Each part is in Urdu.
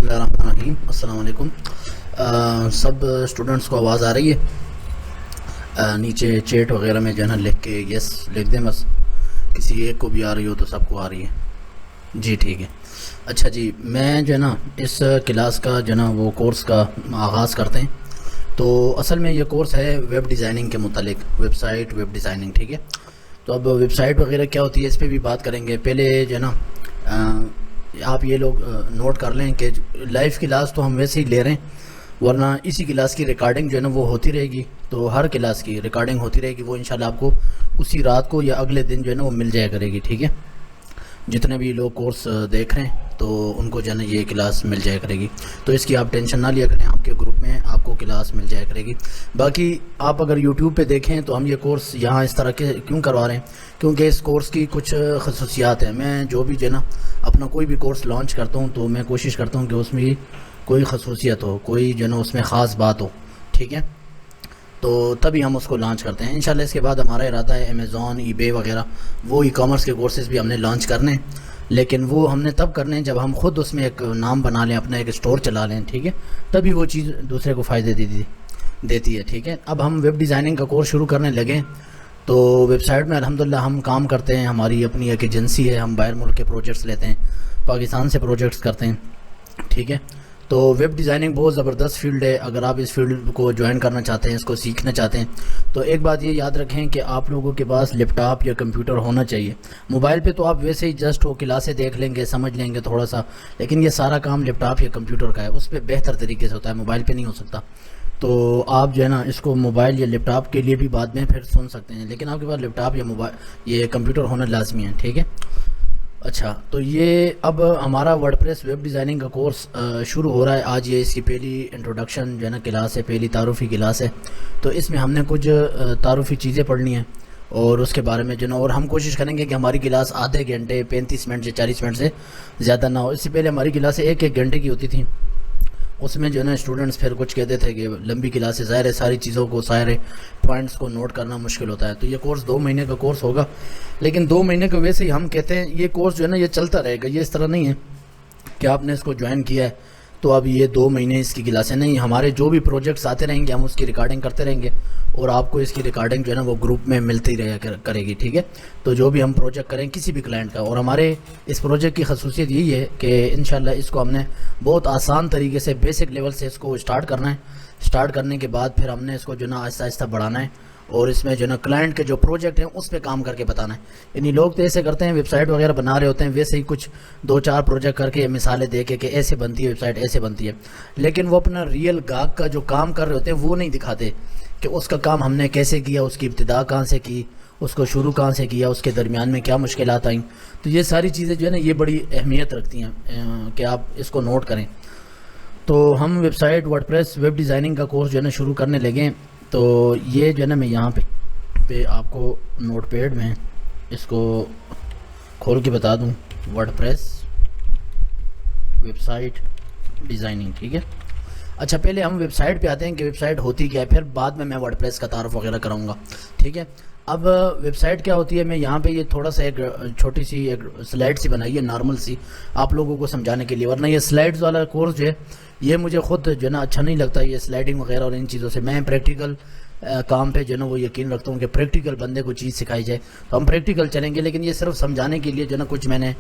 اللہ الرحمن الرحیم۔ السلام علیکم۔ سب اسٹوڈنٹس کو آواز آ رہی ہے؟ نیچے چیٹ وغیرہ میں جو ہے نا لکھ کے یس لکھ دیں، بس کسی ایک کو بھی آ رہی ہو تو سب کو آ رہی ہے جی، ٹھیک ہے۔ اچھا جی، میں جو ہے نا اس کلاس کا جو ہے نا وہ کورس کا آغاز کرتے ہیں۔ تو اصل میں یہ کورس ہے ویب ڈیزائننگ کے متعلق، ویب سائٹ ویب ڈیزائننگ، ٹھیک ہے۔ تو اب ویب سائٹ وغیرہ کیا ہوتی ہے اس پہ بھی بات کریں گے۔ پہلے جو ہے نا آپ یہ لوگ نوٹ کر لیں کہ لائیو کلاس تو ہم ویسے ہی لے رہے ہیں، ورنہ اسی کلاس کی ریکارڈنگ جو ہے نا وہ ہوتی رہے گی۔ تو ہر کلاس کی ریکارڈنگ ہوتی رہے گی، وہ انشاءاللہ آپ کو اسی رات کو یا اگلے دن جو ہے نا وہ مل جایا کرے گی، ٹھیک ہے۔ جتنے بھی لوگ کورس دیکھ رہے ہیں تو ان کو جو ہے نا یہ کلاس مل جایا کرے گی، تو اس کی آپ ٹینشن نہ لیا کریں، آپ کے گروپ میں آپ کو کلاس مل جایا کرے گی۔ باقی آپ اگر یوٹیوب پہ دیکھیں تو ہم یہ کورس یہاں اس طرح کے کیوں کروا رہے ہیں، کیونکہ اس کورس کی کچھ خصوصیات ہیں۔ میں جو بھی جو ہے نا اپنا کوئی بھی کورس لانچ کرتا ہوں تو میں کوشش کرتا ہوں کہ اس میں کوئی خصوصیت ہو، کوئی جو ہے نا اس میں خاص بات ہو، ٹھیک ہے۔ تو تبھی ہم اس کو لانچ کرتے ہیں انشاءاللہ۔ اس کے بعد ہمارا ارادہ ہے امیزون، ای بے وغیرہ وہ ای کامرس کے کورسز بھی ہم نے لانچ کرنے ہیں، لیکن وہ ہم نے تب کرنے ہیں جب ہم خود اس میں ایک نام بنا لیں، اپنا ایک اسٹور چلا لیں، ٹھیک ہے، تبھی وہ چیز دوسرے کو فائدے دیتی ہے، ٹھیک ہے۔ اب ہم ویب ڈیزائننگ کا کورس شروع کرنے لگے، تو ویب سائٹ میں الحمدللہ ہم کام کرتے ہیں، ہماری اپنی ایک ایجنسی ہے، ہم باہر ملک کے پروجیکٹس لیتے ہیں، پاکستان سے پروجیکٹس کرتے ہیں، ٹھیک ہے۔ تو ویب ڈیزائننگ بہت زبردست فیلڈ ہے، اگر آپ اس فیلڈ کو جوائن کرنا چاہتے ہیں، اس کو سیکھنا چاہتے ہیں، تو ایک بات یہ یاد رکھیں کہ آپ لوگوں کے پاس لیپ ٹاپ یا کمپیوٹر ہونا چاہیے۔ موبائل پہ تو آپ ویسے ہی جسٹ وہ کلاسیں دیکھ لیں گے، سمجھ لیں گے تھوڑا سا، لیکن یہ سارا کام لیپ ٹاپ یا کمپیوٹر کا ہے، اس پہ بہتر طریقے سے ہوتا ہے، موبائل پہ نہیں ہو سکتا۔ تو آپ جو ہے نا اس کو موبائل یا لیپ ٹاپ کے لیے بھی بعد میں پھر سن سکتے ہیں، لیکن آپ کے پاس لیپ ٹاپ یا موبائل یہ کمپیوٹر ہونا لازمی ہے، ٹھیک ہے۔ اچھا، تو یہ اب ہمارا ورڈپریس ویب ڈیزائننگ کا کورس شروع ہو رہا ہے آج۔ یہ اس کی پہلی انٹروڈکشن جو ہے نا کلاس ہے، پہلی تعارفی کلاس ہے، تو اس میں ہم نے کچھ تعارفی چیزیں پڑھنی ہیں اور اس کے بارے میں جو ہے نا، اور ہم کوشش کریں گے کہ ہماری کلاس آدھے گھنٹے 35 منٹ سے 40 منٹ سے زیادہ نہ ہو۔ اس سے پہلے ہماری کلاسیں ایک گھنٹے کی ہوتی تھیں، اس میں جو ہے نا اسٹوڈنٹس پھر کچھ کہتے تھے کہ لمبی کلاسیں، ظاہر ہے ساری چیزوں کو، سارے پوائنٹس کو نوٹ کرنا مشکل ہوتا ہے۔ تو یہ کورس 2 مہینے کا کورس ہوگا، لیکن 2 مہینے کا ویسے ہی ہم کہتے ہیں یہ کورس جو ہے نا یہ چلتا رہے گا، یہ اس طرح نہیں ہے کہ آپ نے اس کو جوائن کیا ہے تو اب یہ 2 مہینے اس کی کلاسیں نہیں، ہمارے جو بھی پروجیکٹس آتے رہیں گے ہم اس کی ریکارڈنگ کرتے رہیں گے، اور آپ کو اس کی ریکارڈنگ جو ہے نا وہ گروپ میں ملتی رہے کرے گی، ٹھیک ہے۔ تو جو بھی ہم پروجیکٹ کریں کسی بھی کلائنٹ کا، اور ہمارے اس پروجیکٹ کی خصوصیت یہی ہے کہ انشاءاللہ اس کو ہم نے بہت آسان طریقے سے بیسک لیول سے اس کو اسٹارٹ کرنا ہے، اسٹارٹ کرنے کے بعد پھر ہم نے اس کو جو ہے نا آہستہ آہستہ بڑھانا ہے، اور اس میں جو ہے نا کلائنٹ کے جو پروجیکٹ ہیں اس پہ کام کر کے بتانا ہے۔ یعنی لوگ تو ایسے کرتے ہیں، ویب سائٹ وغیرہ بنا رہے ہوتے ہیں، ویسے ہی کچھ 2-4 پروجیکٹ کر کے مثالیں دے کے کہ ایسے بنتی ہے ویب سائٹ، ایسے بنتی ہے، لیکن وہ اپنا ریئل گاہک کا جو کام کر رہے ہوتے ہیں وہ نہیں دکھاتے کہ اس کا کام ہم نے کیسے کیا، اس کی ابتدا کہاں سے کی، اس کو شروع کہاں سے کیا، اس کے درمیان میں کیا مشکلات آئیں۔ تو یہ ساری چیزیں جو ہے نا یہ بڑی اہمیت رکھتی ہیں کہ آپ اس کو نوٹ کریں۔ تو ہم website WordPress web designing کا کورس جو ہے نا شروع کرنے لگے، تو یہ جو ہے نا میں یہاں پہ آپ کو نوٹ پیڈ میں اس کو کھول کے بتا دوں، ورڈپریس ویب سائٹ ڈیزائننگ، ٹھیک ہے۔ اچھا، پہلے ہم ویب سائٹ پہ آتے ہیں کہ ویب سائٹ ہوتی کیا ہے، پھر بعد میں ورڈپریس کا تعارف وغیرہ کراؤں گا، ٹھیک ہے۔ اب ویب سائٹ کیا ہوتی ہے، میں یہاں پہ یہ تھوڑا سا ایک چھوٹی سی ایک سلائڈ سی بنائی ہے نارمل سی آپ لوگوں کو سمجھانے کے لیے، ورنہ یہ سلائڈز والا کورس جو ہے یہ مجھے خود جو ہے نا اچھا نہیں لگتا، یہ سلائڈنگ وغیرہ اور ان چیزوں سے۔ میں پریکٹیکل کام پہ جو ہے نا وہ یقین رکھتا ہوں کہ پریکٹیکل بندے کو چیز سکھائی جائے، تو ہم پریکٹیکل چلیں گے، لیکن یہ صرف سمجھانے کے لیے جو ہے نا کچھ میں نے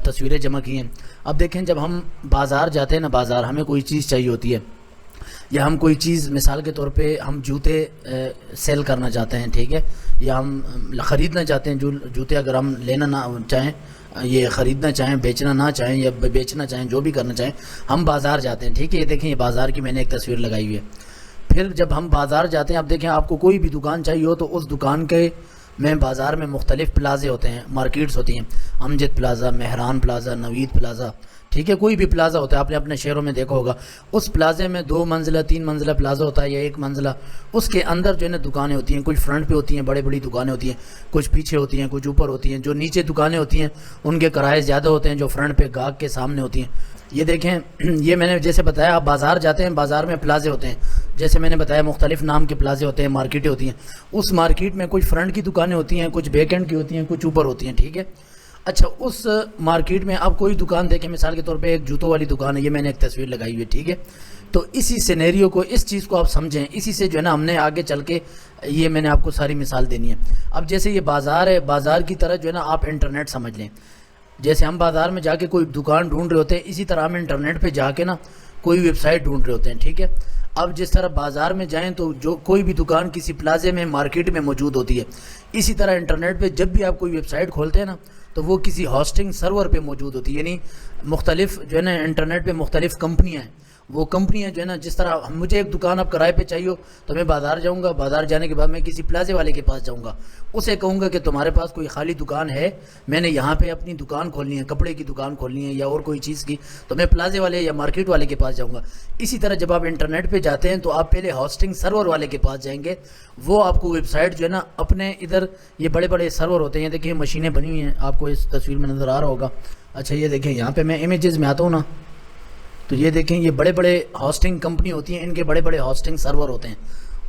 تصویریں جمع کی ہیں۔ اب دیکھیں، جب ہم بازار جاتے ہیں نا، بازار ہمیں کوئی چیز چاہیے ہوتی ہے، یا ہم کوئی چیز مثال کے طور پہ ہم جوتے سیل کرنا چاہتے ہیں، ٹھیک ہے، یا ہم خریدنا چاہتے ہیں جوتے، اگر ہم لینا نہ چاہیں، یہ خریدنا چاہیں، بیچنا نہ چاہیں یا بیچنا چاہیں، جو بھی کرنا چاہیں، ہم بازار جاتے ہیں، ٹھیک ہے۔ یہ دیکھیں، یہ بازار کی میں نے ایک تصویر لگائی ہوئی ہے۔ پھر جب ہم بازار جاتے ہیں، اب دیکھیں آپ کو کوئی بھی دکان چاہیے ہو تو اس دکان کے میں بازار میں مختلف پلازے ہوتے ہیں، مارکیٹس ہوتی ہیں، امجد پلازا، مہران پلازا، نوید پلازا، ٹھیک ہے، کوئی بھی پلازا ہوتا ہے، آپ نے اپنے شہروں میں دیکھا ہوگا، اس پلازے میں 2 منزلہ 3 منزلہ پلازا ہوتا ہے یا 1 منزلہ، اس کے اندر جو ہے نا دکانیں ہوتی ہیں، کچھ فرنٹ پہ ہوتی ہیں، بڑی بڑی دکانیں ہوتی ہیں، کچھ پیچھے ہوتی ہیں، کچھ اوپر ہوتی ہیں۔ جو نیچے دکانیں ہوتی ہیں ان کے کرائے زیادہ ہوتے ہیں، جو فرنٹ پہ گاہک کے سامنے ہوتی ہیں۔ یہ دیکھیں، یہ میں نے جیسے بتایا، آپ بازار جاتے ہیں، بازار میں پلازے ہوتے ہیں، جیسے میں نے بتایا مختلف نام کے پلازے ہوتے ہیں، مارکیٹیں ہوتی ہیں، اس مارکیٹ میں کچھ فرنٹ کی دکانیں ہوتی ہیں، کچھ بیک اینڈ کی ہوتی ہیں، کچھ اوپر ہوتی ہیں، ٹھیک ہے۔ اچھا اس مارکیٹ میں آپ کوئی دکان دیکھیں، مثال کے طور پہ ایک جوتوں والی دکان ہے، یہ میں نے ایک تصویر لگائی ہوئی ہے، ٹھیک ہے، تو اسی سینیریو کو، اس چیز کو آپ سمجھیں، اسی سے جو ہے نا ہم نے آگے چل کے یہ میں نے آپ کو ساری مثال دینی ہے۔ اب جیسے یہ بازار ہے، بازار کی طرح جو ہے نا آپ انٹرنیٹ سمجھ لیں، جیسے ہم بازار میں جا کے کوئی دکان ڈھونڈ رہے ہوتے ہیں، اسی طرح ہم انٹرنیٹ پہ جا کے نا کوئی ویب سائٹ ڈھونڈ رہے ہوتے ہیں، ٹھیک ہے۔ اب جس طرح بازار میں جائیں تو جو کوئی بھی دکان کسی پلازے میں، مارکیٹ میں موجود ہوتی ہے، اسی طرح انٹرنیٹ پہ جب بھی آپ کوئی ویب سائٹ کھولتے ہیں نا تو وہ کسی ہاسٹنگ سرور پہ موجود ہوتی ہے، یعنی مختلف جو ہے نا انٹرنیٹ پہ مختلف کمپنیاں ہیں، وہ کمپنیاں جو ہے نا، جس طرح مجھے ایک دکان اب کرائے پہ چاہیے ہو تو میں بازار جاؤں گا، بازار جانے کے بعد میں کسی پلازے والے کے پاس جاؤں گا، اسے کہوں گا کہ تمہارے پاس کوئی خالی دکان ہے، میں نے یہاں پہ اپنی دکان کھولنی ہے، کپڑے کی دکان کھولنی ہے یا اور کوئی چیز کی، تو میں پلازے والے یا مارکیٹ والے کے پاس جاؤں گا۔ اسی طرح جب آپ انٹرنیٹ پہ جاتے ہیں تو آپ پہلے ہاسٹنگ سرور والے کے پاس جائیں گے، وہ آپ کو ویب سائٹ جو ہے نا اپنے ادھر، یہ بڑے بڑے سرور ہوتے ہیں، دیکھیں مشینیں بنی ہوئی ہیں، آپ کو اس تصویر میں نظر آ رہا ہوگا۔ اچھا یہ دیکھیں یہاں پہ میں امیجز میں آتا ہوں نا، تو یہ دیکھیں یہ بڑے بڑے ہاسٹنگ کمپنی ہوتی ہیں، ان کے بڑے بڑے ہاسٹنگ سرور ہوتے ہیں،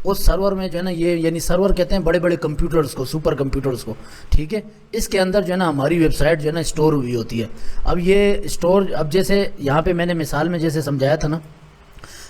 اس سرور میں جو ہے نا یہ یعنی سرور کہتے ہیں بڑے بڑے کمپیوٹرز کو، سپر کمپیوٹرز کو، ٹھیک ہے، اس کے اندر جو ہے نا ہماری ویب سائٹ جو ہے نا اسٹور ہوئی ہوتی ہے۔ اب یہ اسٹور، اب جیسے یہاں پہ میں نے مثال میں جیسے سمجھایا تھا نا،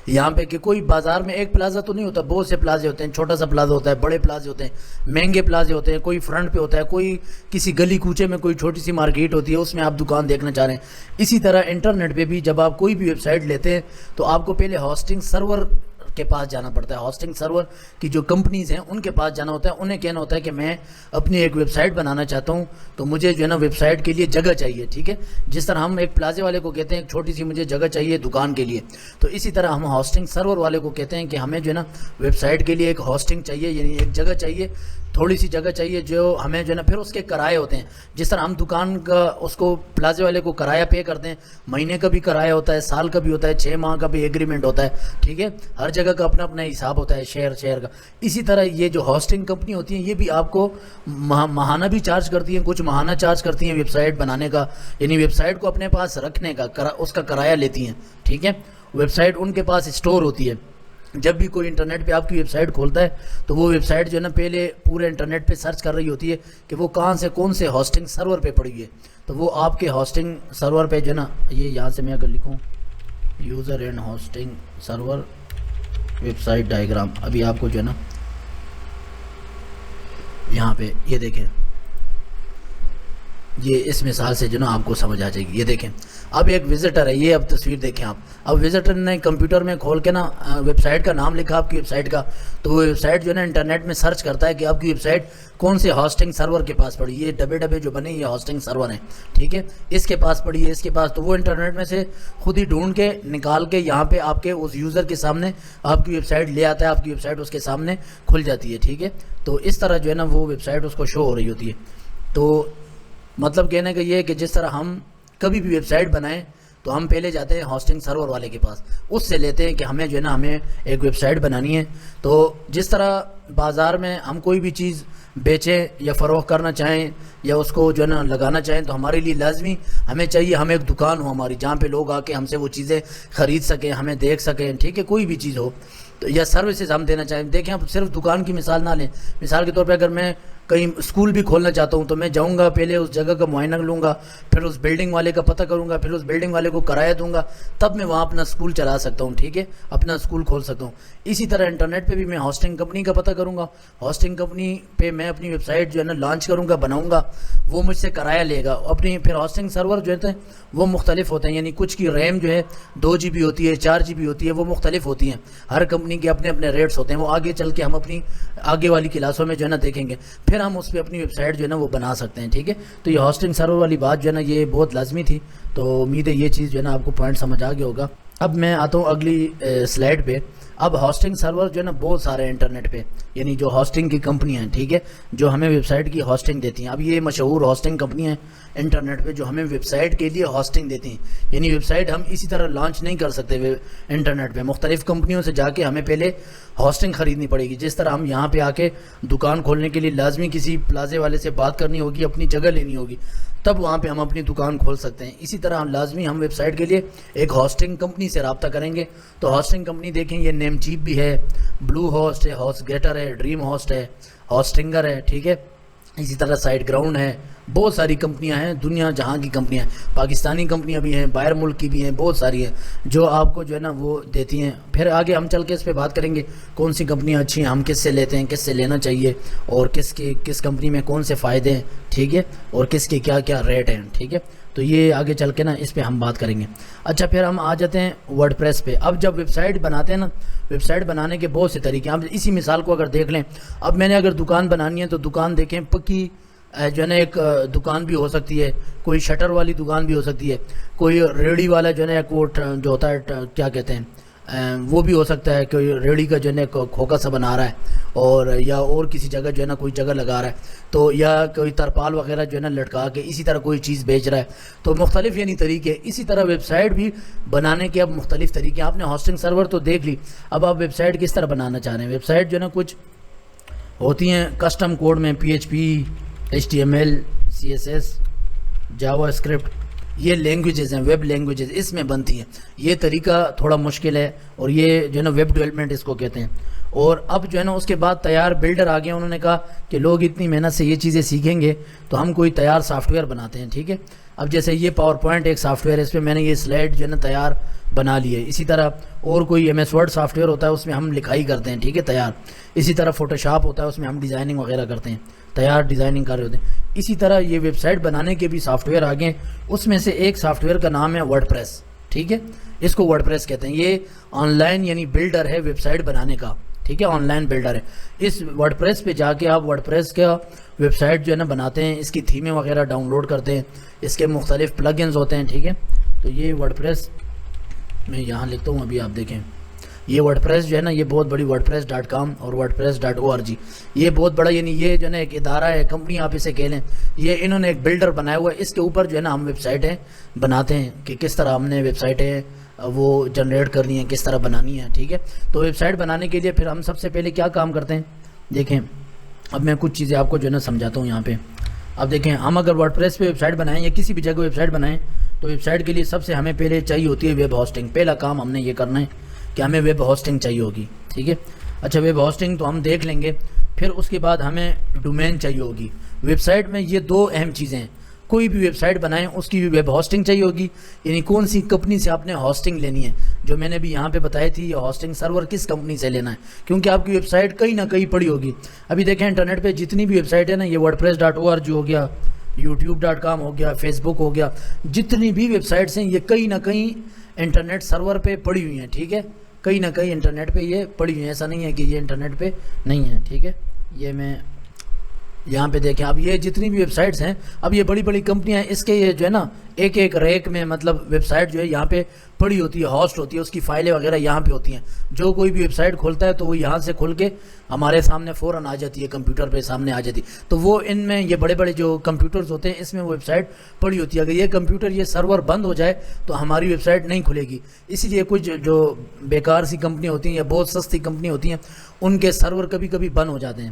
یہاں پہ کہ کوئی بازار میں ایک پلازا تو نہیں ہوتا، بہت سے پلازے ہوتے ہیں، چھوٹا سا پلازا ہوتا ہے، بڑے پلازے ہوتے ہیں، مہنگے پلازے ہوتے ہیں، کوئی فرنٹ پہ ہوتا ہے، کوئی کسی گلی کوچے میں کوئی چھوٹی سی مارکیٹ ہوتی ہے، اس میں آپ دکان دیکھنا چاہ رہے ہیں۔ اسی طرح انٹرنیٹ پہ بھی جب آپ کوئی بھی ویب سائٹ لیتے ہیں تو آپ کو پہلے ہاسٹنگ سرور کے پاس جانا پڑتا ہے، ہاسٹنگ سرور کی جو کمپنیز ہیں ان کے پاس جانا ہوتا ہے، انہیں کہنا ہوتا ہے کہ میں اپنی ایک ویب سائٹ بنانا چاہتا ہوں، تو مجھے جو ہے نا ویب سائٹ کے لیے جگہ چاہیے، ٹھیک ہے، جس طرح ہم ایک پلازے والے کو کہتے ہیں ایک چھوٹی سی مجھے جگہ چاہیے دکان کے لیے، تو اسی طرح ہم ہاسٹنگ سرور والے کو کہتے ہیں کہ ہمیں جو ہے نا ویب سائٹ کے لیے ایک ہاسٹنگ چاہیے، یعنی ایک جگہ چاہیے، تھوڑی سی جگہ چاہیے، جو ہمیں جو ہے نا پھر اس کے کرائے ہوتے ہیں، جس طرح ہم دکان کا اس کو پلازے والے کو کرایہ پے کرتے ہیں، مہینے کا بھی کرایہ ہوتا ہے، سال کا بھی ہوتا ہے، 6 ماہ کا بھی ایگریمنٹ ہوتا ہے، ٹھیک ہے، ہر جگہ کا اپنا اپنا حساب ہوتا ہے، شہر کا۔ اسی طرح یہ جو ہاسٹنگ کمپنی ہوتی ہیں یہ بھی آپ کو ماہانہ بھی چارج کرتی ہیں، کچھ ماہانہ چارج کرتی ہیں ویب سائٹ بنانے کا، یعنی ویب سائٹ کو اپنے پاس رکھنے کا اس کا کرایہ لیتی ہیں، ٹھیک ہے، ویب سائٹ ان کے پاس اسٹور ہوتی ہے۔ جب بھی کوئی انٹرنیٹ پہ آپ کی ویب سائٹ کھولتا ہے تو وہ ویب سائٹ جو ہے نا پہلے پورے انٹرنیٹ پہ سرچ کر رہی ہوتی ہے کہ وہ کہاں سے کون سے ہاسٹنگ سرور پہ پڑی ہے، تو وہ آپ کے ہاسٹنگ سرور پہ جو ہے نا، یہ یہاں سے میں اگر لکھوں user and hosting server website diagram, ابھی آپ کو جو ہے نا یہاں پہ یہ دیکھیں، یہ اس مثال سے جو نا آپ کو سمجھ آ جائے گی۔ یہ دیکھیں اب ایک وزٹر ہے، یہ اب تصویر دیکھیں آپ، اب وزٹر نے کمپیوٹر میں کھول کے نا ویب سائٹ کا نام لکھا آپ کی ویب سائٹ کا، تو وہ ویب سائٹ جو ہے نا انٹرنیٹ میں سرچ کرتا ہے کہ آپ کی ویب سائٹ کون سے ہاسٹنگ سرور کے پاس پڑی، یہ ڈبے ڈبے جو بنے یہ ہاسٹنگ سرور ہیں، ٹھیک ہے، اس کے پاس پڑی ہے، اس کے پاس، تو وہ انٹرنیٹ میں سے خود ہی ڈھونڈ کے نکال کے یہاں پہ آپ کے اس یوزر کے سامنے آپ کی ویب سائٹ لے آتا ہے، آپ کی ویب سائٹ اس کے سامنے کھل جاتی ہے، ٹھیک ہے، تو اس طرح جو ہے نا وہ ویب سائٹ اس کو شو ہو رہی ہوتی ہے۔ تو مطلب کہنے کا یہ ہے کہ جس طرح ہم کبھی بھی ویب سائٹ بنائیں تو ہم پہلے جاتے ہیں ہاسٹنگ سرور والے کے پاس، اس سے لیتے ہیں کہ ہمیں جو ہے نا ہمیں ایک ویب سائٹ بنانی ہے۔ تو جس طرح بازار میں ہم کوئی بھی چیز بیچیں یا فروخت کرنا چاہیں یا اس کو جو ہے نا لگانا چاہیں تو ہمارے لیے لازمی ہمیں چاہیے ہم ایک دکان ہو ہماری، جہاں پہ لوگ آ کے ہم سے وہ چیزیں خرید سکیں، ہمیں دیکھ سکیں، ٹھیک ہے، کوئی بھی چیز ہو تو یا سروسز ہم دینا چاہیں۔ دیکھیں آپ صرف دکان کی مثال نہ لیں، مثال کے طور پہ اگر میں کہیں اسکول بھی کھولنا چاہتا ہوں تو میں جاؤں گا، پہلے اس جگہ کا معائنہ لوں گا، پھر اس بلڈنگ والے کا پتہ کروں گا، پھر اس بلڈنگ والے کو کرایہ دوں گا، تب میں وہاں اپنا اسکول چلا سکتا ہوں، ٹھیک ہے، اپنا اسکول کھول سکتا ہوں۔ اسی طرح انٹرنیٹ پہ بھی میں ہاسٹنگ کمپنی کا پتہ کروں گا، ہاسٹنگ کمپنی پہ میں اپنی ویب سائٹ جو ہے نا لانچ کروں گا، بناؤں گا، وہ مجھ سے کرایہ لے گا اپنی۔ پھر ہاسٹنگ سرور جو ہوتے ہیں وہ مختلف ہوتے ہیں، یعنی کچھ کی ریم جو ہے 2 GB ہوتی ہے، 4 GB ہوتی ہے، وہ مختلف ہوتی ہیں، ہر کمپنی کے اپنے اپنے ریٹس ہوتے ہیں، وہ آگے چل کے ہم اپنی آگے والی کلاسوں میں جو ہے نا دیکھیں گے، پھر ہم اس پہ اپنی ویب سائٹ جو ہے نا وہ بنا سکتے ہیں، ٹھیک ہے۔ تو یہ ہاسٹنگ سرور والی بات جو ہے نا یہ بہت لازمی تھی، تو امید ہے یہ چیز جو ہے نا آپ کو پوائنٹ سمجھ آ گیا ہوگا۔ اب میں آتا ہوں اگلی سلائڈ پہ۔ اب ہاسٹنگ سرور جو ہے نا بہت سارے ہیں انٹرنیٹ پہ، یعنی جو ہاسٹنگ کی کمپنیاں ہیں، ٹھیک ہے، جو ہمیں ویب سائٹ کی ہاسٹنگ دیتی ہیں۔ اب یہ مشہور ہاسٹنگ کمپنیاں ہیں انٹرنیٹ پہ جو ہمیں ویب سائٹ کے لیے ہاسٹنگ دیتی ہیں، یعنی ویب سائٹ ہم اسی طرح لانچ نہیں کر سکتے انٹرنیٹ پہ، مختلف کمپنیوں سے جا کے ہمیں پہلے ہاسٹنگ خریدنی پڑے گی۔ جس طرح ہم یہاں پہ آ کے دکان کھولنے کے لیے لازمی کسی پلازے والے سے بات کرنی ہوگی، اپنی جگہ لینی ہوگی، تب وہاں پہ ہم اپنی دکان کھول سکتے ہیں۔ اسی طرح ہم لازمی ہم ویب سائٹ کے لیے ایک ہاسٹنگ کمپنی سے رابطہ کریں گے، تو ہاسٹنگ کمپنی دیکھیں یہ نیم چیپ بھی ہے، بلو ہوسٹ ہے، ہوسٹ گیٹر ہے، ڈریم ہوسٹ ہے، ہوسٹنگر ہے، ٹھیک ہے، اسی طرح سائٹ گراؤنڈ ہے، بہت ساری کمپنیاں ہیں، دنیا جہاں کی کمپنیاں ہیں، پاکستانی کمپنیاں بھی ہیں، باہر ملک کی بھی ہیں، بہت ساری ہیں جو آپ کو جو ہے نا وہ دیتی ہیں. پھر آگے ہم چل کے اس پہ بات کریں گے کون سی کمپنیاں اچھی ہیں، ہم کس سے لیتے ہیں، کس سے لینا چاہیے، اور کس کمپنی میں کون سے فائدے ہیں، ٹھیک ہے، اور کس کے کیا کیا ریٹ ہیں، ٹھیک ہے. تو یہ آگے چل کے نا اس پہ ہم بات کریں گے. اچھا پھر ہم آ جاتے ہیں ورڈ پریس پہ. اب جب ویب سائٹ بناتے ہیں نا، ویب سائٹ بنانے کے بہت سے طریقے ہیں. اب اسی مثال کو اگر دیکھ لیں، اب میں نے اگر دکان بنانی ہے تو دکان دیکھیں پکی جو ہے نا ایک دکان بھی ہو سکتی ہے، کوئی شٹر والی دکان بھی ہو سکتی ہے، کوئی ریڑھی والا جو ہے نا ایک وہ جو ہوتا ہے کیا کہتے ہیں وہ بھی ہو سکتا ہے، کوئی ریڑھی کا جو ہے نا کھوکا سا بنا رہا ہے، اور یا اور کسی جگہ جو ہے نا کوئی جگہ لگا رہا ہے، تو یا کوئی ترپال وغیرہ جو ہے نا لٹکا کے اسی طرح کوئی چیز بیچ رہا ہے. تو مختلف یعنی طریقے. اسی طرح ویب سائٹ بھی بنانے کے اب مختلف طریقے. آپ نے ہوسٹنگ سرور تو دیکھ لی، اب آپ ویب سائٹ کس طرح بنانا چاہ رہے ہیں. ویب سائٹ جو ہے نا کچھ ہوتی ہیں کسٹم کوڈ میں، PHP HTML CSS جاوا اسکرپٹ، یہ لینگویجز ہیں، ویب لینگویجز اس میں بنتی ہیں. یہ طریقہ تھوڑا مشکل ہے، اور یہ جو ہے نا ویب ڈیولپمنٹ اس کو کہتے ہیں. اور اب جو ہے نا اس کے بعد تیار بلڈر آ گئے. انہوں نے کہا کہ لوگ اتنی محنت سے یہ چیزیں سیکھیں گے تو ہم کوئی تیار سافٹ ویئر بناتے ہیں، ٹھیک ہے. اب جیسے یہ پاور پوائنٹ ایک سافٹ ویئر ہے، اس پہ میں نے یہ سلائڈ جو ہے نا تیار بنا لی ہے. اسی طرح اور کوئی MS Word سافٹ ویئر ہوتا ہے، اس میں ہم لکھائی کرتے ہیں، ٹھیک ہے، تیار. اسی طرح فوٹوشاپ ہوتا ہے، اس میں ہم ڈیزائننگ وغیرہ کرتے ہیں، تیار ڈیزائننگ کر رہے ہوتے ہیں. اسی طرح یہ ویب سائٹ بنانے کے بھی سافٹ ویئر آگے ہیں. اس میں سے ایک سافٹ ویئر کا نام ہے ورڈ پریس، ٹھیک ہے. اس کو ورڈ پریس کہتے ہیں. یہ آن لائن یعنی بلڈر ہے ویب سائٹ بنانے کا، ٹھیک ہے، آن لائن بلڈر ہے. اس ورڈ پریس پہ جا کے آپ ورڈ پریس کا ویب سائٹ جو ہے نا بناتے ہیں، اس کی تھیمیں وغیرہ ڈاؤن لوڈ کرتے ہیں، اس کے مختلف پلگنز ہوتے ہیں، ٹھیک ہے. تو یہ ورڈ پریس میں یہاں لکھتا ہوں، ابھی آپ دیکھیں. یہ ورڈ پریس جو ہے نا یہ بہت بڑی wordpress.com اور wordpress.org، یہ بہت بڑا یعنی یہ جو ہے نا ایک ادارہ ہے، کمپنی آپ اسے کہہ لیں. یہ انہوں نے ایک بلڈر بنایا ہوا ہے، اس کے اوپر جو ہے نا ہم ویب سائٹیں بناتے ہیں کہ کس طرح ہم نے ویب سائٹیں وہ جنریٹ کرنی ہے، کس طرح بنانی ہے، ٹھیک ہے. تو ویب سائٹ بنانے کے لیے پھر ہم سب سے پہلے کیا کام کرتے ہیں دیکھیں. اب میں کچھ چیزیں آپ کو جو ہے نا سمجھاتا ہوں یہاں پہ. اب دیکھیں ہم اگر ورڈ پریس پہ ویب سائٹ بنائیں یا کسی بھی جگہ ویب سائٹ بنائیں تو ویب سائٹ کے لیے سب سے ہمیں پہلے چاہیے ہوتی ہے ویب ہوسٹنگ. پہلا کام ہم نے یہ کرنا ہے کہ ہمیں ویب ہوسٹنگ چاہیے ہوگی، ٹھیک ہے. اچھا ویب ہوسٹنگ تو ہم دیکھ لیں گے. پھر اس کے بعد ہمیں ڈومین چاہیے ہوگی. ویب سائٹ میں یہ دو اہم چیزیں ہیں. کوئی بھی ویب سائٹ بنائیں اس کی بھی ویب ہوسٹنگ چاہیے ہوگی، یعنی کون سی کمپنی سے آپ نے ہوسٹنگ لینی ہے. جو میں نے بھی یہاں پہ بتائی تھی، یہ ہوسٹنگ سرور کس کمپنی سے لینا ہے، کیونکہ آپ کی ویب سائٹ کہیں نہ کہیں پڑی ہوگی. ابھی دیکھیں انٹرنیٹ پہ جتنی بھی ویب سائٹ ہے نا، یہ wordpress.org ہو گیا، youtube.com ہو گیا، فیس بک ہو گیا، جتنی بھی ویب سائٹس ہیں یہ کہیں نہ کہیں انٹرنیٹ سرور پہ پڑی ہوئی ہیں، ٹھیک ہے. کہیں نہ کہیں انٹرنیٹ پہ یہ پڑی ہوئی ہیں، ایسا نہیں ہے کہ یہ انٹرنیٹ پہ نہیں ہے، ٹھیک ہے. یہ میں یہاں پہ دیکھیں. اب یہ جتنی بھی ویب سائٹس ہیں، اب یہ بڑی بڑی کمپنیاں ہیں، اس کے یہ جو ہے نا ایک ایک ریک میں مطلب ویب سائٹ جو ہے یہاں پہ پڑی ہوتی ہے، ہوسٹ ہوتی ہے، اس کی فائلیں وغیرہ یہاں پہ ہوتی ہیں. جو کوئی بھی ویب سائٹ کھولتا ہے تو وہ یہاں سے کھول کے ہمارے سامنے فوراً آ جاتی ہے، کمپیوٹر پہ سامنے آ جاتی ہے. تو وہ ان میں یہ بڑے بڑے جو کمپیوٹرز ہوتے ہیں اس میں ویب سائٹ پڑی ہوتی ہے. اگر یہ کمپیوٹر یہ سرور بند ہو جائے تو ہماری ویب سائٹ نہیں کھلے گی. اسی لیے کچھ جو بیکار سی کمپنی ہوتی ہیں یا بہت سستی کمپنی ہوتی ہیں ان کے سرور کبھی کبھی بند ہو جاتے ہیں.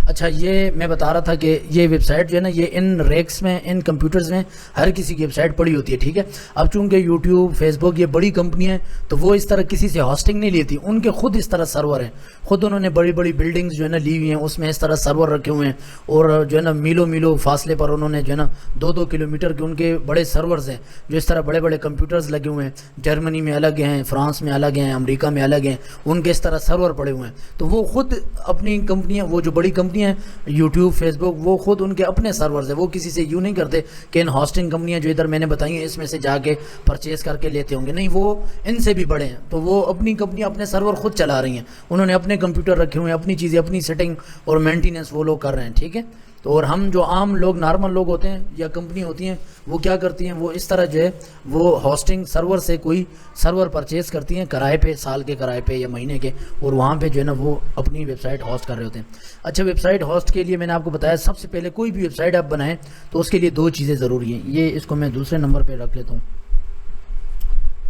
اچھا یہ میں بتا رہا تھا کہ یہ ویب سائٹ جو ہے نا یہ ان ریکس میں، ان کمپیوٹرز میں ہر کسی کی ویب سائٹ پڑی ہوتی ہے، ٹھیک ہے. اب چونکہ یوٹیوب، فیس بک یہ بڑی کمپنی ہیں تو وہ اس طرح کسی سے ہوسٹنگ نہیں لیتی، ان کے خود اس طرح سرور ہیں. خود انہوں نے بڑی بڑی بلڈنگز جو ہے نا لی ہوئی ہیں، اس میں اس طرح سرور رکھے ہوئے ہیں، اور جو ہے نا میلوں فاصلے پر انہوں نے جو ہے نا 2-2 کلومیٹر کے ان کے بڑے سرورز ہیں جو اس طرح بڑے بڑے کمپیوٹرز لگے ہوئے ہیں. جرمنی میں الگ ہیں، فرانس میں الگ ہیں، امریکہ میں الگ ہیں، ان کے اس طرح سرور پڑے ہوئے ہیں. تو وہ خود اپنی کمپنیاں، وہ جو بڑی کمپنیاں ہیں یوٹیوب، فیس بک، وہ خود ان کے اپنے سرورز ہیں. وہ کسی سے یوں نہیں کرتے کہ ان ہوسٹنگ کمپنیاں جو ادھر میں نے بتائی ہیں اس میں سے جا کے پرچیز کر کے لیتے ہوں گے، نہیں، وہ ان سے بھی بڑے ہیں. تو وہ اپنی کمپنی اپنے سرور خود چلا رہی ہیں، انہوں نے اپنے کمپیوٹر رکھے ہوئے ہیں، اپنی چیزیں، اپنی سیٹنگ اور مینٹیننس وہ لوگ کر رہے ہیں، ٹھیک ہے. تو اور ہم جو عام لوگ، نارمل لوگ ہوتے ہیں یا کمپنی ہوتی ہیں، وہ کیا کرتی ہیں، وہ اس طرح جو ہے وہ ہوسٹنگ سرور سے کوئی سرور پرچیز کرتی ہیں کرائے پہ، سال کے کرائے پہ یا مہینے کے، اور وہاں پہ جو ہے نا وہ اپنی ویب سائٹ ہوسٹ کر رہے ہوتے ہیں. اچھا ویب سائٹ ہوسٹ کے لیے میں نے آپ کو بتایا سب سے پہلے کوئی بھی ویب سائٹ آپ بنائیں تو اس کے لیے 2 چیزیں ضروری ہیں. یہ اس کو میں دوسرے نمبر پہ رکھ لیتا ہوں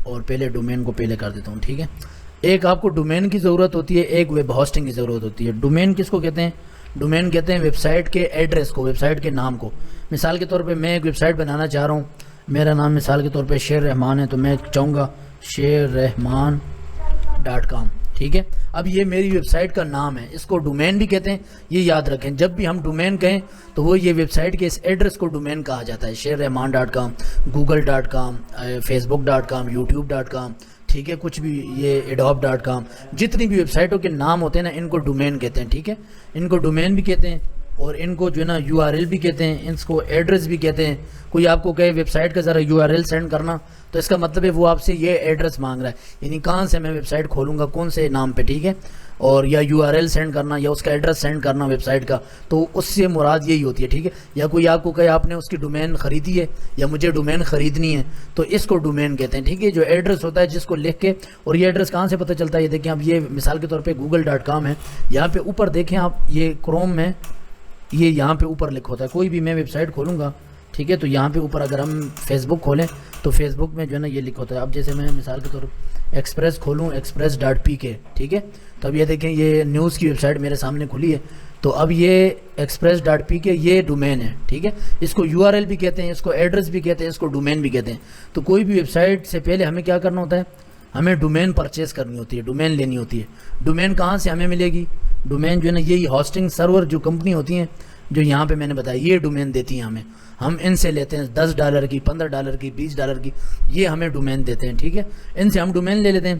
اور پہلے ڈومین کو پہلے کر دیتا ہوں، ٹھیک ہے. ایک آپ کو ڈومین کی ضرورت ہوتی ہے، ایک ویب ہوسٹنگ کی ضرورت ہوتی ہے. ڈومین کس کو کہتے ہیں؟ ڈومین کہتے ہیں ویب سائٹ کے ایڈریس کو، ویب سائٹ کے نام کو. مثال کے طور پہ میں ایک ویب سائٹ بنانا چاہ رہا ہوں، میرا نام مثال کے طور پہ شیر رحمان ہے، تو میں چاہوں گا شیررحمان.com، ٹھیک ہے. اب یہ میری ویب سائٹ کا نام ہے, اس کو ڈومین بھی کہتے ہیں, یہ یاد رکھیں. جب بھی ہم ڈومین کہیں تو وہ یہ ویب سائٹ کے اس ایڈریس کو ڈومین کہا جاتا ہے. شیررحمان.com, google.com, facebook.com, youtube.com, ٹھیک ہے, کچھ بھی یہ adobe.com, جتنی بھی ویب سائٹوں کے نام ہوتے ہیں نا ان کو ڈومین کہتے ہیں. ٹھیک ہے, ان کو ڈومین بھی کہتے ہیں اور ان کو جو ہے نا URL بھی کہتے ہیں, ان کو ایڈریس بھی کہتے ہیں. کوئی آپ کو کہے ویب سائٹ کا ذرا URL سینڈ کرنا تو اس کا مطلب ہے وہ آپ سے یہ ایڈریس مانگ رہا ہے, یعنی کہاں سے میں ویب سائٹ کھولوں گا, کون سے نام پہ. ٹھیک ہے, اور یا URL سینڈ کرنا یا اس کا ایڈریس سینڈ کرنا ویب سائٹ کا, تو اس سے مراد یہی ہوتی ہے. ٹھیک ہے, یا کوئی آپ کو کہے آپ نے اس کی ڈومین خریدی ہے یا مجھے ڈومین خریدنی ہے تو اس کو ڈومین کہتے ہیں. ٹھیک ہے, جو ایڈریس ہوتا ہے جس کو لکھ کے, اور یہ ایڈریس کہاں سے پتہ چلتا ہے, یہ دیکھیں اب یہ مثال کے طور پہ google.com ہے, یہاں پہ اوپر دیکھیں آپ, یہ کروم میں یہ یہاں پہ اوپر لکھا ہوتا ہے. کوئی بھی میں ویب سائٹ کھولوں گا, ٹھیک ہے, تو یہاں پہ اوپر اگر ہم فیس بک کھولیں تو فیس بک میں جو ہے نا یہ لکھا ہوتا ہے. اب جیسے میں مثال کے طور پر ایکسپریس کھولوں, express.pk, ٹھیک ہے, تو اب یہ دیکھیں یہ نیوز کی ویب سائٹ میرے سامنے کھلی ہے. تو اب یہ express.pk یہ ڈومین ہے. ٹھیک ہے, اس کو URL بھی کہتے ہیں, اس کو ایڈریس بھی کہتے ہیں, اس کو ڈومین بھی کہتے ہیں. تو کوئی بھی ویب سائٹ سے پہلے ہمیں کیا کرنا ہوتا ہے, ہمیں ڈومین پرچیز کرنی ہوتی ہے, ڈومین لینی ہوتی ہے. ڈومین کہاں سے ہمیں ملے گی, ڈومین جو ہے نا یہی ہاسٹنگ سرور جو کمپنی ہوتی ہیں جو یہاں پہ میں نے بتایا یہ ڈومین دیتی ہیں ہمیں, ہم ان سے لیتے ہیں $10 کی, $15 کی, $20 کی, یہ ہمیں ڈومین دیتے ہیں. ٹھیک ہے, ان سے ہم ڈومین لے لیتے ہیں.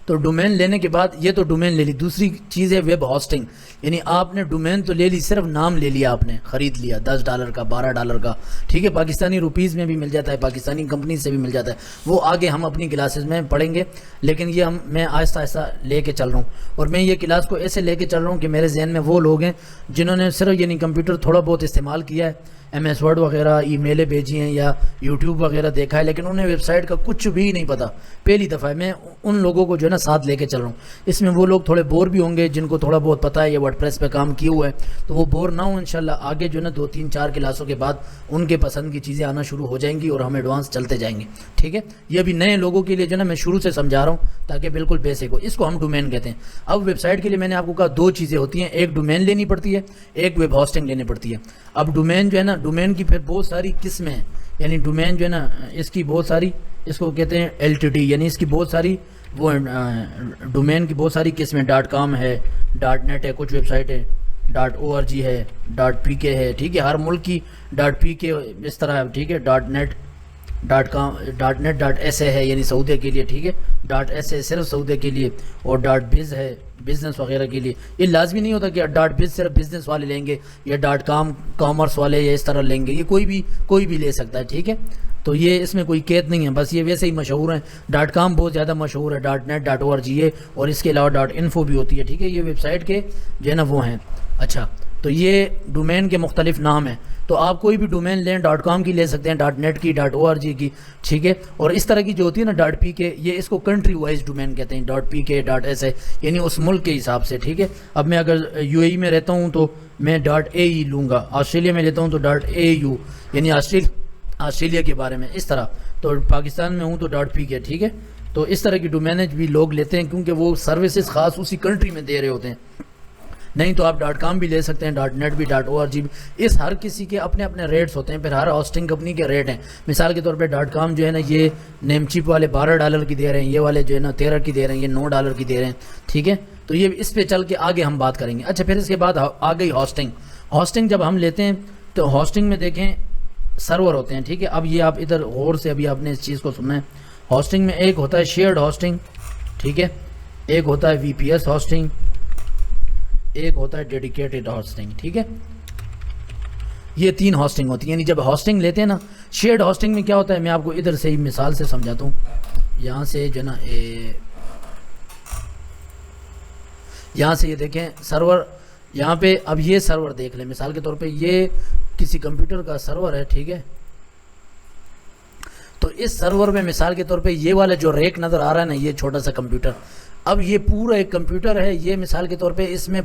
تو ڈومین لینے کے بعد یہ تو ڈومین لے لی. دوسری چیز ہے ویب ہاسٹنگ, یعنی آپ نے ڈومین تو لے لی, صرف نام لے لیا, آپ نے خرید لیا $10 کا, $12 کا. ٹھیک ہے, پاکستانی روپیز میں بھی مل جاتا ہے, پاکستانی کمپنی سے بھی مل جاتا ہے, وہ آگے ہم اپنی کلاسز میں پڑھیں گے. لیکن یہ میں آہستہ آہستہ لے کے چل رہا ہوں, اور میں یہ کلاس کو ایسے لے کے چل رہا ہوں کہ میرے ذہن میں وہ لوگ ہیں جنہوں نے صرف یعنی کمپیوٹر تھوڑا بہت استعمال کیا ہے, MS Word وغیرہ, ای میلیں بھیجی ہیں یا YouTube وغیرہ دیکھا ہے, لیکن انہیں ویب سائٹ کا کچھ بھی نہیں پتہ. پہلی دفعہ میں ان لوگوں کو جو ہے نا ساتھ لے کے چل رہا ہوں. اس میں وہ لوگ تھوڑے بور بھی ہوں گے جن کو تھوڑا بہت پتہ ہے, یہ WordPress پہ کام کیے ہوا ہے, تو وہ بور نہ ہوں. انشاءاللہ آگے جو ہے نا 2-3-4 کلاسوں کے بعد ان کے پسند کی چیزیں آنا شروع ہو جائیں گی اور ہم ایڈوانس چلتے جائیں گے. ٹھیک ہے, یہ ابھی نئے لوگوں کے لیے جو ہے نا میں شروع سے سمجھا رہا ہوں تاکہ بالکل بیسک ہو. اس کو ہم ڈومین کہتے ہیں. اب ویب سائٹ کے لیے میں نے آپ کو کہا 2 چیزیں ہوتی ہیں, ایک ڈومین لینی پڑتی ہے, ایک ویب ہاسٹنگ لینی پڑتی ہے. اب ڈومین جو ہے نا, ڈومین کی پھر بہت ساری قسمیں ہیں, یعنی ڈومین جو ہے نا اس کی بہت ساری, اس کو کہتے ہیں LTD, یعنی اس کی بہت ساری وہ ڈومین کی بہت ساری قسمیں. .com ہے, .net ہے, کچھ ویب سائٹ ہے, .org ہے, .pk ہے. ٹھیک ہے, ہر ملک کی .pk اس طرح ہے. ٹھیک ہے, .net, .sa ہے یعنی سعودیہ کے لیے. ٹھیک ہے, .sa صرف سعودیہ کے لیے, اور .biz ہے بزنس وغیرہ کے لیے. یہ لازمی نہیں ہوتا کہ .biz صرف بزنس والے لیں گے یا .com کامرس والے یا اس طرح لیں گے, یہ کوئی بھی لے سکتا ہے. ٹھیک ہے, تو یہ اس میں کوئی قید نہیں ہے, بس یہ ویسے ہی مشہور ہیں. .com بہت زیادہ مشہور ہے, .net, .org ہے, اور اس کے علاوہ .info بھی ہوتی ہے. ٹھیک ہے, یہ ویب سائٹ کے جو ہے نا وہ ہیں. اچھا, تو یہ ڈومین کے مختلف نام ہیں. تو آپ کوئی بھی ڈومین لیں, .com کی لے سکتے ہیں, .net کی, .org کی. ٹھیک ہے, اور اس طرح کی جو ہوتی ہے نا .pk, یہ اس کو کنٹری وائز ڈومین کہتے ہیں. .pk, .sa یعنی اس ملک کے حساب سے. ٹھیک ہے, اب میں اگر UAE میں رہتا ہوں تو میں .ae لوں گا, آسٹریلیا میں لیتا ہوں تو .au یعنی آسٹریلیا کے بارے میں, اس طرح. تو پاکستان میں ہوں تو .pk. ٹھیک ہے, تو اس طرح کی ڈومینج بھی لوگ لیتے ہیں کیونکہ وہ سروسز خاص اسی کنٹری میں دے رہے ہوتے ہیں. نہیں تو آپ .com بھی لے سکتے ہیں, .net بھی, .org بھی. اس ہر کسی کے اپنے اپنے ریٹس ہوتے ہیں, پھر ہر ہاسٹنگ کمپنی کے ریٹ ہیں. مثال کے طور پہ .com جو ہے نا یہ نیم چپ والے $12 کی دے رہے ہیں, یہ والے جو ہے نا 13 کی دے رہے ہیں, یہ $9 کی دے رہے ہیں. ٹھیک ہے, تو یہ اس پہ چل کے آگے ہم بات کریں گے. اچھا, پھر اس کے بعد آ گئی ہاسٹنگ. ہاسٹنگ جب ہم لیتے ہیں تو ہاسٹنگ میں دیکھیں سرور ہوتے ہیں. ٹھیک ہے, اب یہ آپ ادھر غور سے ابھی آپ نے اس چیز کو سننا ہے. ہاسٹنگ میں ایک ہوتا ہے شیئرڈ ہاسٹنگ, ٹھیک ہے, ایک ہوتا ہے VPS ہاسٹنگ, ایک ہوتا ہے ڈیڈیکیٹڈ ہاسٹنگ. ٹھیک ہے, یہ 3 ہاسٹنگ ہوتی ہیں. یعنی جب ہاسٹنگ لیتے ہیں نا, شیئرڈ ہاسٹنگ میں کیا ہوتا ہے, میں آپ کو ادھر سے ہی مثال سے سمجھاتا ہوں. یہاں سے جو نا یہاں سے یہ دیکھیں سرور, یہاں پہ اب یہ سرور دیکھ لیں. مثال کے طور پہ یہ کسی کمپیوٹر کا سرور ہے. ٹھیک ہے, تو اس سرور میں مثال کے طور پہ یہ والا جو ریک نظر آ رہا ہے نا, یہ چھوٹا سا کمپیوٹر, اب یہ پورا ایک کمپیوٹر ہے. یہ مثال کے طور پہ اس میں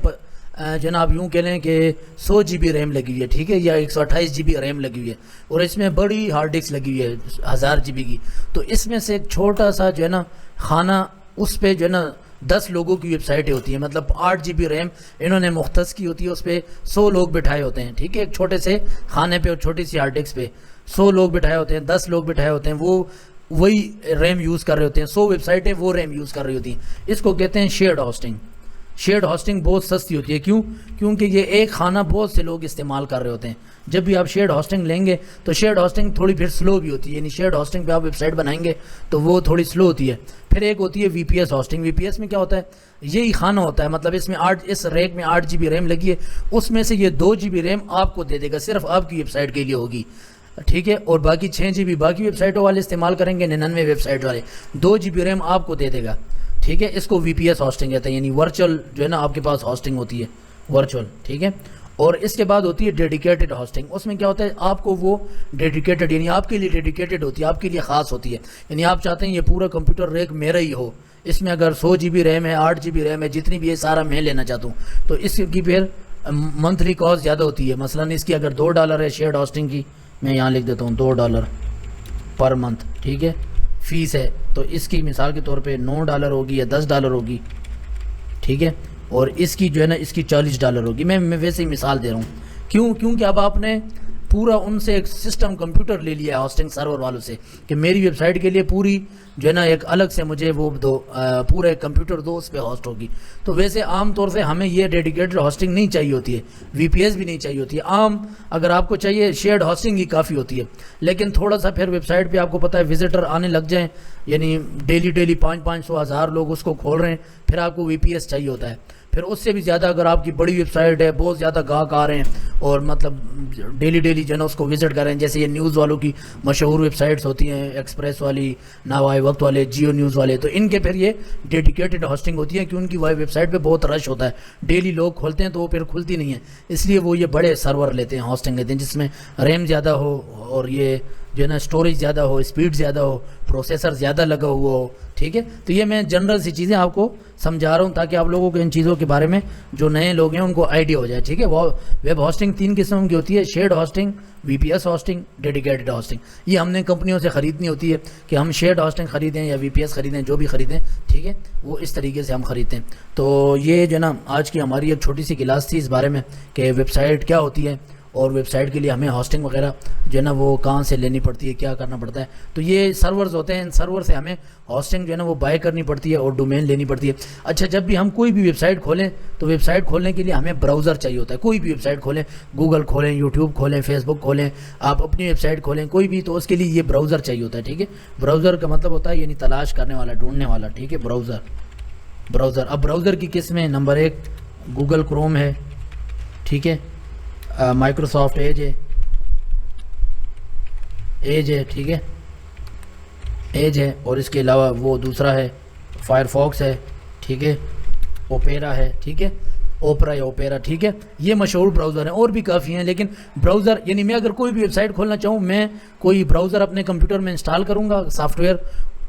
جناب یوں کہہ لیں کہ 100 GB ریم لگی ہوئی ہے. ٹھیک ہے, یا 128 GB ریم لگی ہوئی ہے, اور اس میں بڑی ہارڈ ڈسک لگی ہوئی ہے 1000 GB کی. تو اس میں سے ایک چھوٹا سا جو ہے نا خانہ, اس پہ جو ہے نا 10 لوگوں کی ویب سائٹیں ہوتی ہیں, مطلب 8 GB ریم انہوں نے مختص کی ہوتی ہے, اس پہ 100 لوگ بٹھائے ہوتے ہیں. ٹھیک ہے, ایک چھوٹے سے خانے پہ اور چھوٹی سی ہارڈ ڈسک پہ 100 لوگ بٹھائے ہوتے ہیں, 10 لوگ بٹھائے ہوتے ہیں. وہ وہی ریم یوز کر رہے ہوتے ہیں, 100 ویب سائٹیں وہ ریم یوز کر رہی ہوتی ہیں. اس کو کہتے ہیں شیئرڈ ہاسٹنگ. شیئرڈ ہاسٹنگ بہت سستی ہوتی ہے. کیوں؟ کیونکہ یہ ایک خانہ بہت سے لوگ استعمال کر رہے ہوتے ہیں. جب بھی آپ شیئرڈ ہاسٹنگ لیں گے تو شیئرڈ ہاسٹنگ تھوڑی پھر سلو بھی ہوتی ہے, یعنی شیئرڈ ہاسٹنگ پہ آپ ویب سائٹ بنائیں گے تو وہ تھوڑی سلو ہوتی ہے. پھر ایک ہوتی ہے وی پی ایس ہاسٹنگ. وی پی ایس میں کیا ہوتا ہے, یہی خانہ ہوتا ہے, مطلب اس میں اس ریک میں 8 GB ریم لگی ہے, اس میں سے یہ 2 GB ریم آپ کو دے دے گا, صرف آپ کی ویب سائٹ کے لیے ہوگی, ٹھیک ہے, اور باقی 6 GB باقی ویب سائٹوں والے استعمال کریں گے, 99 ویب سائٹ والے 2 GB ریم آپ کو دے دے گا, ٹھیک ہے. اس کو وی پی ایس ہاسٹنگ کہتے ہیں, یعنی ورچوئل جو ہے نا آپ کے پاس ہاسٹنگ ہوتی ہے, ورچوئل, ٹھیک ہے. اور اس کے بعد ہوتی ہے ڈیڈیکیٹڈ ہاسٹنگ. اس میں کیا ہوتا ہے, آپ کو وہ ڈیڈیکیٹڈ یعنی آپ کے لیے ڈیڈیکیٹڈ ہوتی ہے, آپ کے لیے خاص ہوتی ہے, یعنی آپ چاہتے ہیں یہ پورا کمپیوٹر ریک میرا ہی ہو, اس میں اگر 100 GB ریم ہے, 8 GB ریم ہے, جتنی بھی ہے سارا میں لینا چاہتا ہوں, تو اس کی پھر منتھلی کاسٹ زیادہ ہوتی ہے. مثلا اس کی اگر $2 ہے شیئرڈ ہاسٹنگ کی, میں یہاں لکھ دیتا ہوں $2 پر منتھ, ٹھیک ہے, فیس ہے, تو اس کی مثال کے طور پہ $9 ہوگی یا $10 ہوگی, ٹھیک ہے, اور اس کی جو ہے نا اس کی $40 ہوگی. میں ویسے ہی مثال دے رہا ہوں. کیونکہ اب آپ نے پورا ان سے ایک سسٹم کمپیوٹر لے لیا ہے ہاسٹنگ سرور والوں سے, کہ میری ویب سائٹ کے لیے پوری جو ہے نا ایک الگ سے مجھے وہ دو, پورا ایک کمپیوٹر دو, اس پہ ہوسٹ ہوگی. تو ویسے عام طور سے ہمیں یہ ڈیڈیکیٹڈ ہاسٹنگ نہیں چاہیے ہوتی ہے, وی پی ایس بھی نہیں چاہیے ہوتی ہے. عام اگر آپ کو چاہیے شیئرڈ ہاسٹنگ ہی کافی ہوتی ہے, لیکن تھوڑا سا پھر ویب سائٹ پہ آپ کو پتہ ہے وزٹر آنے لگ جائیں, یعنی ڈیلی 500-1000 لوگ اس کو کھول رہے ہیں, پھر آپ کو وی پی ایس چاہیے ہوتا ہے. پھر اس سے بھی زیادہ اگر آپ کی بڑی ویب سائٹ ہے, بہت زیادہ گاہک آ رہے ہیں اور مطلب ڈیلی جو ہے نا اس کو وزٹ کر رہے ہیں, جیسے یہ نیوز والوں کی مشہور ویب سائٹس ہوتی ہیں, ایکسپریس والی, ناوائے وقت والے, جیو نیوز والے, تو ان کے پھر یہ ڈیڈیکیٹڈ ہاسٹنگ ہوتی ہے, کہ ان کی ویب سائٹ پہ بہت رش ہوتا ہے, ڈیلی لوگ کھولتے ہیں تو وہ پھر کھلتی نہیں ہے, اس لیے وہ یہ بڑے سرور لیتے ہیں, ہاسٹنگ لیتے ہیں, جس میں ریم زیادہ ہو اور یہ جو ہے نا اسٹوریج زیادہ ہو, اسپیڈ زیادہ ہو, پروسیسر زیادہ لگا ہوا ہو, ٹھیک ہے. تو یہ میں جنرل سی چیزیں آپ کو سمجھا رہا ہوں تاکہ آپ لوگوں کو ان چیزوں کے بارے میں جو نئے لوگ ہیں ان کو آئیڈیا ہو جائے, ٹھیک ہے. ویب ہاسٹنگ 3 قسم کی ہوتی ہے, شیئرڈ ہاسٹنگ, وی پی ایس ہاسٹنگ, ڈیڈیکیٹڈ ہاسٹنگ. یہ ہم نے کمپنیوں سے خریدنی ہوتی ہے کہ ہم شیئرڈ ہاسٹنگ خریدیں یا وی پی ایس خریدیں, جو بھی خریدیں, ٹھیک ہے, وہ اس طریقے سے ہم خریدتے ہیں. تو یہ جو ہے نا آج کی ہماری ایک چھوٹی سی کلاس تھی اس بارے میں کہ ویب سائٹ کیا ہوتی ہے, اور ویب سائٹ کے لیے ہمیں ہاسٹنگ وغیرہ جو ہے نا وہ کہاں سے لینی پڑتی ہے, کیا کرنا پڑتا ہے. تو یہ سرورز ہوتے ہیں, ان سرور سے ہمیں ہاسٹنگ جو ہے نا وہ بائی کرنی پڑتی ہے اور ڈومین لینی پڑتی ہے. اچھا, جب بھی ہم کوئی بھی ویب سائٹ کھولیں تو ویب سائٹ کھولنے کے لیے ہمیں براؤزر چاہیے ہوتا ہے. کوئی بھی ویب سائٹ کھولیں, گوگل کھولیں, یوٹیوب کھولیں, فیس بک کھولیں, آپ اپنی ویب سائٹ کھولیں کوئی بھی, تو اس کے لیے یہ براؤزر چاہیے ہوتا ہے, ٹھیک ہے. براؤزر کا مطلب ہوتا ہے یعنی تلاش کرنے والا, ڈھونڈنے والا, ٹھیک ہے, براؤزر. اب براؤزر کی قسمیں, نمبر 1 گوگل کروم ہے, ٹھیک ہے, مائکروسافٹ ایج ہے, ٹھیک ہے, ایج ہے, اور اس کے علاوہ وہ دوسرا ہے فائر فاکس ہے, ٹھیک ہے, اوپیرا ہے, ٹھیک ہے, اوپرا یا اوپیرا, ٹھیک ہے. یہ مشہور براؤزر ہیں, اور بھی کافی ہیں, لیکن براؤزر یعنی میں اگر کوئی بھی ویب سائٹ کھولنا چاہوں, میں کوئی براؤزر اپنے کمپیوٹر میں انسٹال کروں گا, سافٹ ویئر,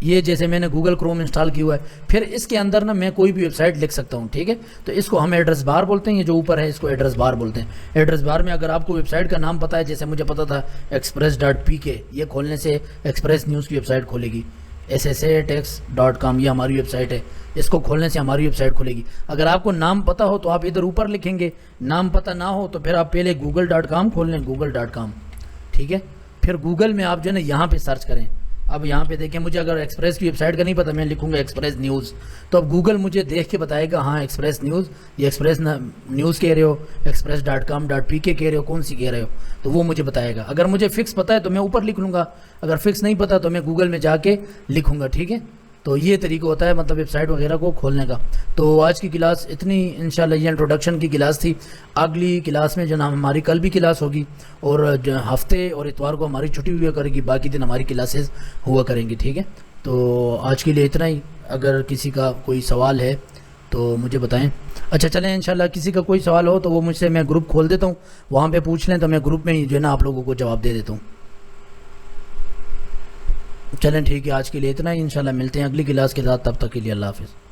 یہ جیسے میں نے گوگل کروم انسٹال کیا ہوا ہے, پھر اس کے اندر نا میں کوئی بھی ویب سائٹ لکھ سکتا ہوں, ٹھیک ہے. تو اس کو ہم ایڈریس بار بولتے ہیں, یہ جو اوپر ہے اس کو ایڈریس بار بولتے ہیں. ایڈریس بار میں اگر آپ کو ویب سائٹ کا نام پتہ ہے, جیسے مجھے پتا تھا express.pk, یہ کھولنے سے ایکسپریس نیوز کی ویب سائٹ کھولے گی. ssa.tex.com یہ ہماری ویب سائٹ ہے, اس کو کھولنے سے ہماری ویب سائٹ کھلے گی. اگر آپ کو نام پتہ ہو تو آپ ادھر اوپر لکھیں گے, نام پتہ نہ ہو تو پھر آپ پہلے google.com کھول لیں, google.com, ٹھیک ہے. پھر گوگل میں آپ جو ہے نا یہاں پہ سرچ کریں. اب یہاں پہ دیکھیں, مجھے اگر ایکسپریس کی ویب سائٹ کا نہیں پتہ, میں لکھوں گا ایکسپریس نیوز, تو اب گوگل مجھے دیکھ کے بتائے گا ہاں ایکسپریس نیوز, یہ ایکسپریس نیوز کہہ رہے ہو, express.com.pk کہہ رہے ہو, کون سی کہہ رہے ہو, تو وہ مجھے بتائے گا. اگر مجھے فکس پتہ ہے تو میں اوپر لکھ لوں گا, اگر فکس نہیں پتہ تو میں گوگل میں جا کے لکھوں گا, ٹھیک ہے. تو یہ طریقہ ہوتا ہے مطلب ویب سائٹ وغیرہ کو کھولنے کا. تو آج کی کلاس اتنی, انشاءاللہ یہ انٹروڈکشن کی کلاس تھی. اگلی کلاس میں جو نا ہماری کل بھی کلاس ہوگی, اور ہفتے اور اتوار کو ہماری چھٹی ہوا کرے گی, باقی دن ہماری کلاسز ہوا کریں گی, ٹھیک ہے. تو آج کے لیے اتنا ہی. اگر کسی کا کوئی سوال ہے تو مجھے بتائیں. اچھا چلیں, انشاءاللہ کسی کا کوئی سوال ہو تو وہ مجھ سے, میں گروپ کھول دیتا ہوں, وہاں پہ پوچھ لیں تو میں گروپ میں ہی جو ہے نا آپ لوگوں کو جواب دے دیتا ہوں. چلیں ٹھیک ہے, آج کے لیے اتنا ہی. انشاءاللہ ملتے ہیں اگلی کلاس کے ساتھ, تب تک کے لیے اللہ حافظ.